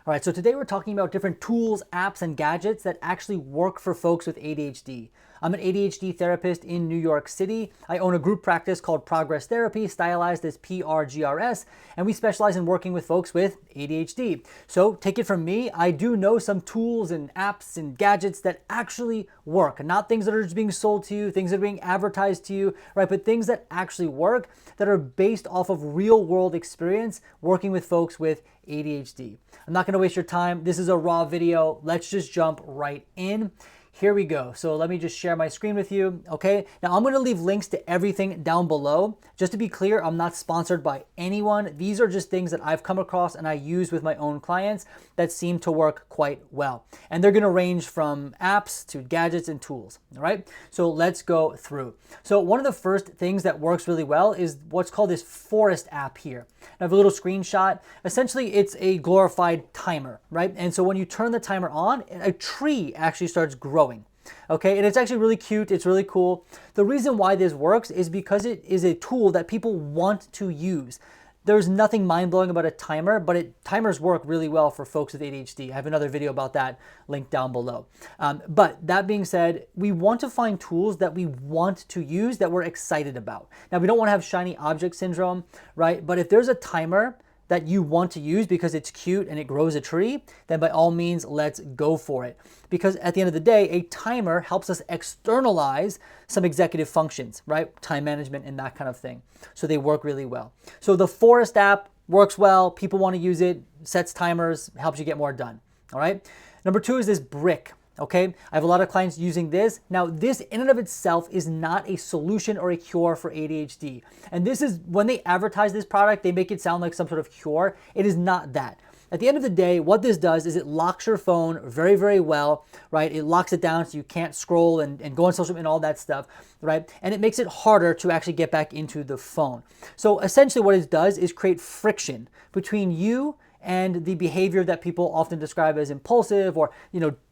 All right, so today we're talking about different tools, apps, and gadgets that actually work for folks with ADHD. I'm an ADHD therapist in New York City. I own a group practice called PRGRS Therapy, stylized as PRGRS, and we specialize in working with folks with ADHD. So take it from me, I do know some tools and apps and gadgets that actually work, not things that are just being sold to you, things that are being advertised to you, right? But things that actually work, that are based off of real world experience working with folks with ADHD. I'm not gonna waste your time. This is a raw video. Let's just jump right in. Here we go. So let me just share my screen with you, okay? Now I'm gonna leave links to everything down below. Just to be clear, I'm not sponsored by anyone. These are just things that I've come across and I use with my own clients that seem to work quite well. And they're gonna range from apps to gadgets and tools, all right? So let's go through. So one of the first things that works really well is what's called this Forest app here. I have a little screenshot. Essentially, it's a glorified timer, right? And so when you turn the timer on, a tree actually starts growing. Okay, and it's actually really cute. It's really cool. The reason why this works is because it is a tool that people want to use. There's nothing mind-blowing about a timer, but timers work really well for folks with ADHD. I have another video about that linked down below. But that being said, we want to find tools that we want to use that we're excited about. Now, we don't want to have shiny object syndrome, right? But if there's a timer that you want to use because it's cute and it grows a tree, then by all means, let's go for it. Because at the end of the day, a timer helps us externalize some executive functions, right? Time management and that kind of thing. So they work really well. So the Forest app works well. People want to use it, sets timers, helps you get more done, all right? Number two is this brick. Okay, I have a lot of clients using this. Now, this in and of itself is not a solution or a cure for ADHD. And this is, when they advertise this product, they make it sound like some sort of cure. It is not that. At the end of the day, what this does is it locks your phone very, very well, right? It locks it down so you can't scroll and go on social media and all that stuff, right? And it makes it harder to actually get back into the phone. So essentially what it does is create friction between you and the behavior that people often describe as impulsive or,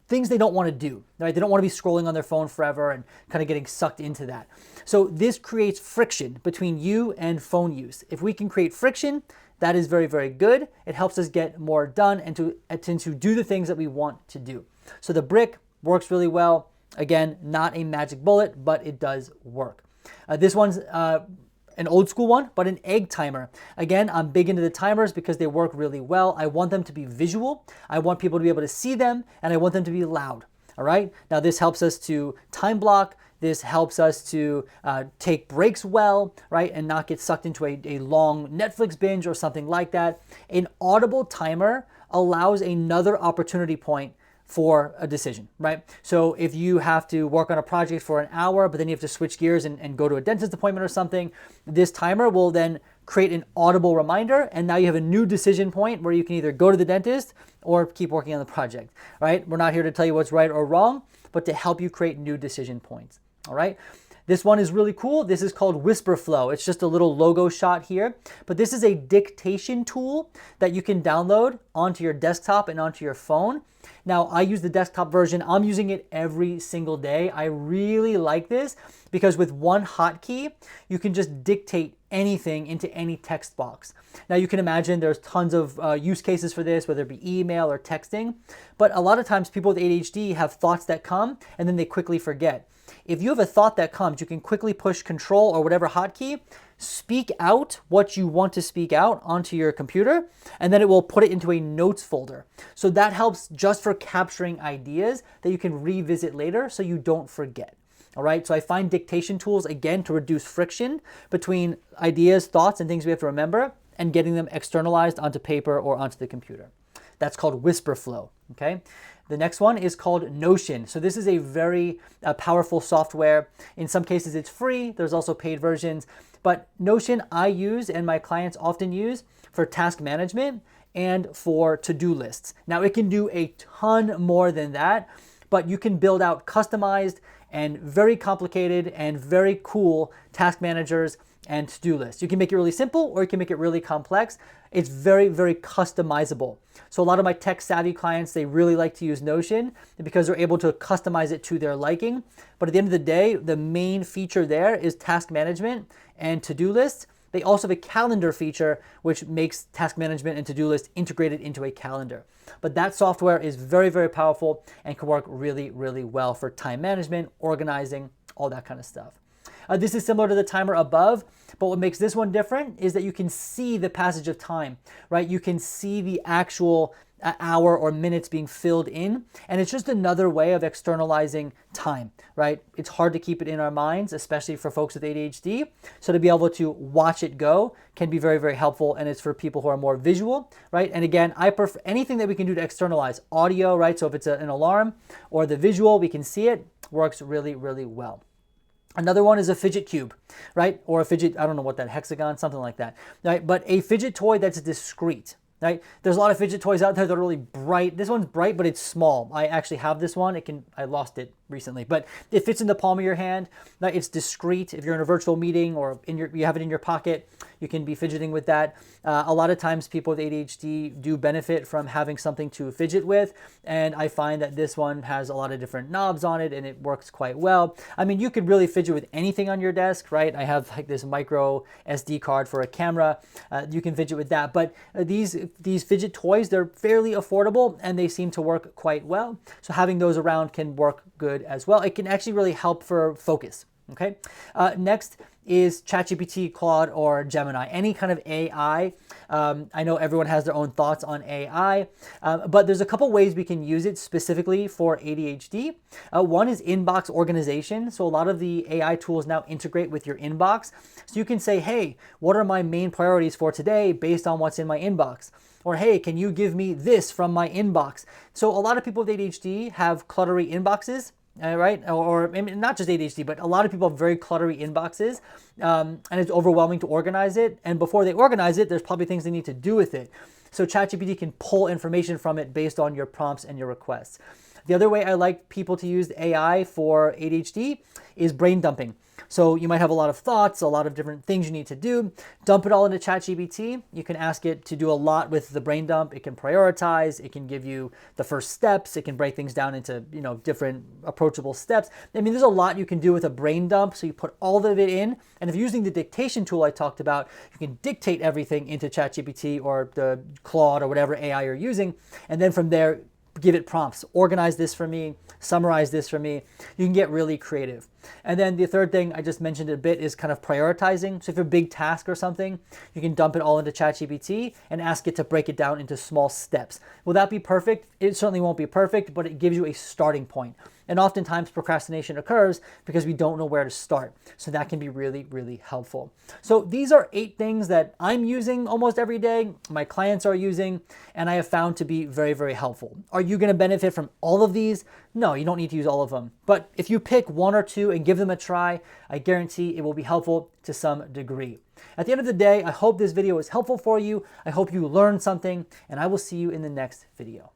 things they don't want to do, right? They don't want to be scrolling on their phone forever and kind of getting sucked into that. So this creates friction between you and phone use. If we can create friction, that is very, very good. It helps us get more done and to do the things that we want to do. So the brick works really well. Again, not a magic bullet, but it does work. This one's an old school one, but an egg timer. Again, I'm big into the timers because they work really well. I want them to be visual. I want people to be able to see them, and I want them to be loud. All right. Now this helps us to time block. This helps us to take breaks well, right? And not get sucked into a long Netflix binge or something like that. An audible timer allows another opportunity point for a decision, right? So if you have to work on a project for an hour, but then you have to switch gears and go to a dentist appointment or something, this timer will then create an audible reminder, and now you have a new decision point where you can either go to the dentist or keep working on the project, right? We're not here to tell you what's right or wrong, but to help you create new decision points, all right? This one is really cool. This is called Whisper Flow. It's just a little logo shot here, but this is a dictation tool that you can download onto your desktop and onto your phone. Now, I use the desktop version. I'm using it every single day. I really like this because with one hotkey, you can just dictate anything into any text box. Now, you can imagine there's tons of use cases for this, whether it be email or texting, but a lot of times people with ADHD have thoughts that come and then they quickly forget. If you have a thought that comes, you can quickly push control or whatever hotkey, speak out what you want to speak out onto your computer, and then it will put it into a notes folder. So that helps just for capturing ideas that you can revisit later so you don't forget. All right, so I find dictation tools, again, to reduce friction between ideas, thoughts, and things we have to remember and getting them externalized onto paper or onto the computer. That's called Whisper Flow, okay? The next one is called Notion. So this is a very powerful software. In some cases, it's free. There's also paid versions. But Notion I use and my clients often use for task management and for to-do lists. Now, it can do a ton more than that, but you can build out customized and very complicated and very cool task managers and to-do lists. You can make it really simple or you can make it really complex. It's very, very customizable. So a lot of my tech savvy clients, they really like to use Notion because they're able to customize it to their liking. But at the end of the day, the main feature there is task management and to-do lists. They also have a calendar feature, which makes task management and to-do list integrated into a calendar. But that software is very, very powerful and can work really, really well for time management, organizing, all that kind of stuff. This is similar to the timer above, but what makes this one different is that you can see the passage of time, right? You can see the actual hour or minutes being filled in, and it's just another way of externalizing time, right? It's hard to keep it in our minds, especially for folks with ADHD. So to be able to watch it go can be very, very helpful, and it's for people who are more visual, right? And again, I prefer anything that we can do to externalize audio, right? So if it's an alarm or the visual, we can see it, works really, really well. Another one is a fidget cube, right? Or a fidget, I don't know what that, hexagon, something like that, right? But a fidget toy that's discrete, right? There's a lot of fidget toys out there that are really bright. This one's bright, but it's small. I actually have this one. I lost it recently, but it fits in the palm of your hand. It's discreet. If you're in a virtual meeting or you have it in your pocket, you can be fidgeting with that. A lot of times people with ADHD do benefit from having something to fidget with, and I find that this one has a lot of different knobs on it and it works quite well. I mean, you could really fidget with anything on your desk, right? I have like this micro SD card for a camera. You can fidget with that, but these fidget toys, they're fairly affordable and they seem to work quite well. So having those around can work good as well. It can actually really help for focus. Okay. Next is ChatGPT, Claude, or Gemini, any kind of AI. I know everyone has their own thoughts on AI, but there's a couple ways we can use it specifically for ADHD. One is inbox organization. So a lot of the AI tools now integrate with your inbox. So you can say, hey, what are my main priorities for today based on what's in my inbox? Or, hey, can you give me this from my inbox? So a lot of people with ADHD have cluttery inboxes. Right? Or not just ADHD, but a lot of people have very cluttery inboxes, and it's overwhelming to organize it. And before they organize it, there's probably things they need to do with it. So ChatGPT can pull information from it based on your prompts and your requests. The other way I like people to use AI for ADHD is brain dumping. So you might have a lot of thoughts, a lot of different things you need to do. Dump it all into ChatGPT. You can ask it to do a lot with the brain dump. It can prioritize. It can give you the first steps. It can break things down into, different approachable steps. I mean, there's a lot you can do with a brain dump. So you put all of it in. And if you're using the dictation tool I talked about, you can dictate everything into ChatGPT or the Claude or whatever AI you're using. And then from there, give it prompts. Organize this for me. Summarize this for me. You can get really creative. And then the third thing I just mentioned a bit is kind of prioritizing. So if you have a big task or something, you can dump it all into ChatGPT and ask it to break it down into small steps. Will that be perfect? It certainly won't be perfect, but it gives you a starting point. And oftentimes procrastination occurs because we don't know where to start. So that can be really, really helpful. So these are 8 things that I'm using almost every day, my clients are using, and I have found to be very, very helpful. Are you going to benefit from all of these? No, you don't need to use all of them. But if you pick 1 or 2 and give them a try, I guarantee it will be helpful to some degree. At the end of the day, I hope this video was helpful for you. I hope you learned something, and I will see you in the next video.